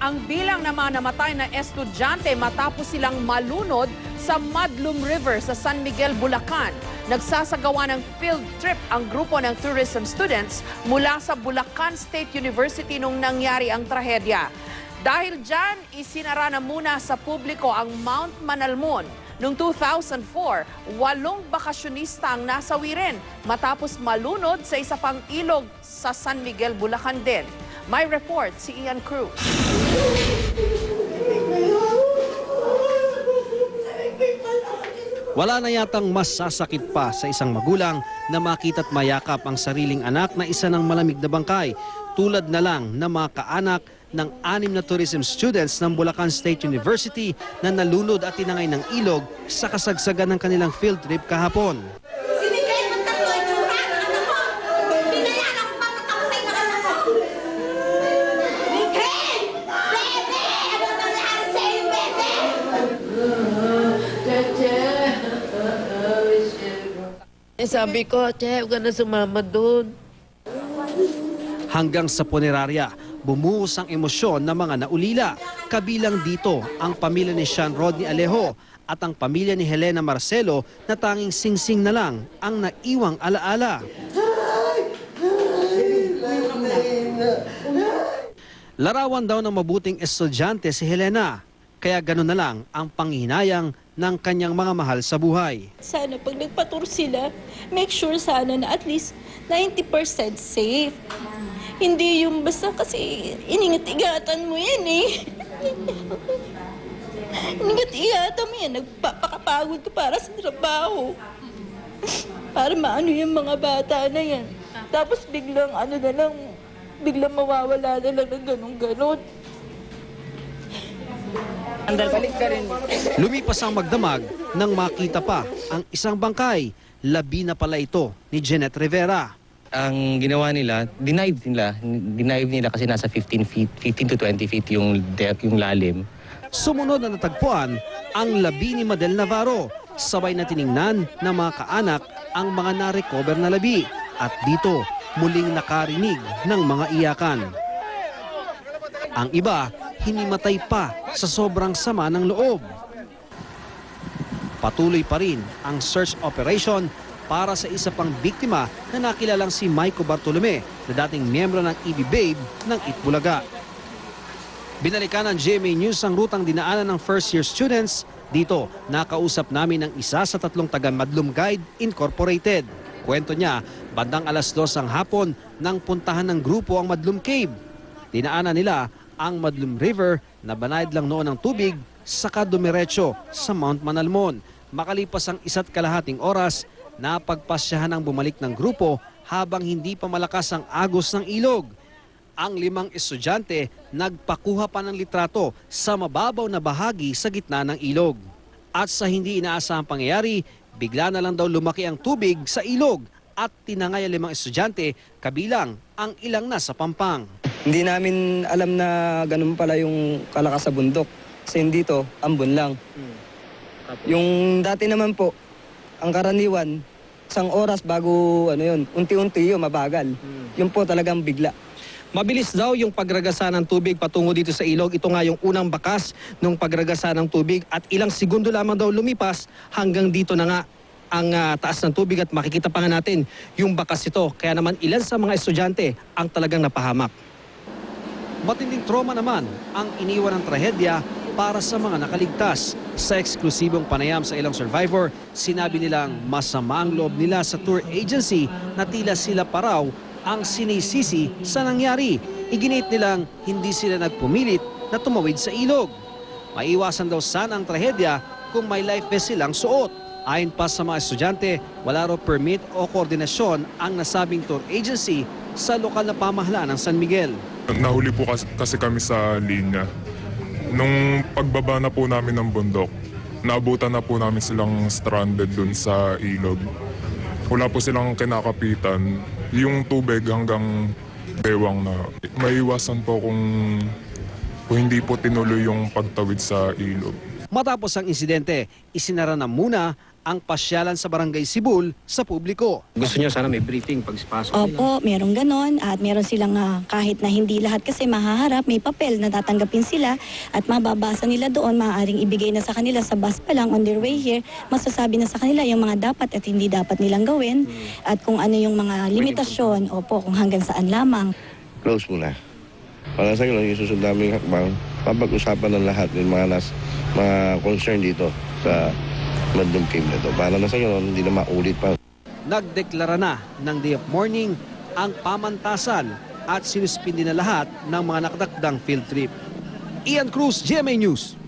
ang bilang ng mga namatay na estudyante matapos silang malunod sa Madlum River sa San Miguel, Bulacan. Nagsasagawa ng field trip ang grupo ng tourism students mula sa Bulacan State University nung nangyari ang trahedya. Dahil dyan, isinara na muna sa publiko ang Mount Manalmon. Noong 2004, 8 bakasyonista ang nasawi rin matapos malunod sa isa pang ilog sa San Miguel, Bulacan din. May report si Ian Cruz. Wala na yatang mas sasakit pa sa isang magulang na makita't mayakap ang sariling anak na isa ng malamig na bangkay, tulad na lang na mga kaanak ng 6 na tourism students ng Bulacan State University na nalunod at tinangay ng ilog sa kasagsagan ng kanilang field trip kahapon. Sabi ko, che, huwag ka na sumama doon. Hanggang sa punerarya, bumuhos ang emosyon ng mga naulila. Kabilang dito ang pamilya ni Sean Rodney Alejo at ang pamilya ni Helena Marcelo na tanging singsing na lang ang naiwang alaala. Larawan daw ng mabuting estudyante si Helena, kaya gano'n na lang ang panghihinayang ng kanyang mga mahal sa buhay. Sana pag nagpa-tour sila, make sure sana na at least 90% safe. Hindi yung basta kasi iningat-ingatan mo yan eh. Iningat-ingatan mo yan, nagpapakapagod ka para sa trabaho. Para maano yung mga bata na yan. Tapos biglang ano na lang, biglang mawawala na lang ng ganun-ganon. Lumipas ang magdamag nang makita pa ang isang bangkay. Labi na pala ito ni Jeanette Rivera. Ang ginawa nila, denive nila kasi nasa 15 to 20 feet yung lalim. Sumunod na natagpuan ang labi ni Madel Navarro. Sabay na tiningnan ng mga kaanak ang mga na-recover na labi. At dito, muling nakarinig ng mga iyakan. Ang iba, hinimatay pa sa sobrang sama ng loob. Patuloy pa rin ang search operation para sa isa pang biktima na nakilalang si Maiko Bartolome na dating miyembro ng EB Babe ng Itbulaga. Binalikan ng GMA News ang rutang dinaanan ng first-year students. Dito, nakausap namin ang isa sa 3 taga Madlum Guide Incorporated. Kwento niya, bandang alas 2 ng hapon nang puntahan ng grupo ang Madlum Cave. Dinaanan nila ang Madlum River na banayad lang noon ng tubig saka dumiretso sa Mount Manalmon. Makalipas ang 1.5 oras, napagpasyahan ang bumalik ng grupo habang hindi pa malakas ang agos ng ilog. Ang 5 estudyante nagpakuha pa ng litrato sa mababaw na bahagi sa gitna ng ilog. At sa hindi inaasahang pangyayari, bigla na lang daw lumaki ang tubig sa ilog at tinangay ang 5 estudyante kabilang ang ilang nasa Pampang. Hindi namin alam na ganun pala yung kalakas sa bundok. Kasi dito, ambon lang. Yung dati naman po, ang karaniwan, 1 oras bago unti-unti yun, mabagal. Yun po talagang bigla. Mabilis daw yung pagragasa ng tubig patungo dito sa ilog. Ito nga yung unang bakas ng pagragasa ng tubig at ilang segundo lamang daw lumipas hanggang dito na nga ang taas ng tubig at makikita pa nga natin yung bakas ito. Kaya naman ilan sa mga estudyante ang talagang napahamak. Matinding trauma naman ang iniwan ng trahedya para sa mga nakaligtas. Sa eksklusibong panayam sa ilang survivor, sinabi nilang masama ang loob nila sa tour agency na tila sila pa raw ang sinisisi sa nangyari. Iginit nilang hindi sila nagpumilit na tumawid sa ilog. Maiwasan daw sana ang trahedya kung may life vest silang suot. Ayon pa sa mga estudyante, wala raw permit o koordinasyon ang nasabing tour agency sa lokal na pamahalaan ng San Miguel. Nahuli po kasi kami sa linya. Nung pagbaba na po namin ng bundok, naabutan na po namin silang stranded dun sa ilog. Wala po silang kinakapitan. Yung tubig hanggang bewang na. Maiwasan po kung hindi po tinuloy yung pagtawid sa ilog. Matapos ang insidente, isinara na muna ang pasyalan sa Barangay Sibul sa publiko. Gusto niyo sana may briefing pagpasok nila? Opo, merong ganon at meron silang kahit na hindi lahat kasi mahaharap, may papel na tatanggapin sila at mababasa nila doon, maaaring ibigay na sa kanila sa bus pa lang on their way here, masasabi na sa kanila yung mga dapat at hindi dapat nilang gawin at kung ano yung mga limitasyon, opo, kung hanggang saan lamang. Close muna. Para sa akin, yung susunod naming hakbang, papag-usapan ng lahat ng mga concern dito sa Madlum Cave na ito. Para na sa akin, hindi na maulit pa. Nagdeklara na ng day of mourning ang pamantasan at sinuspindi na lahat ng mga nakadakdang field trip. Ian Cruz, GMA News.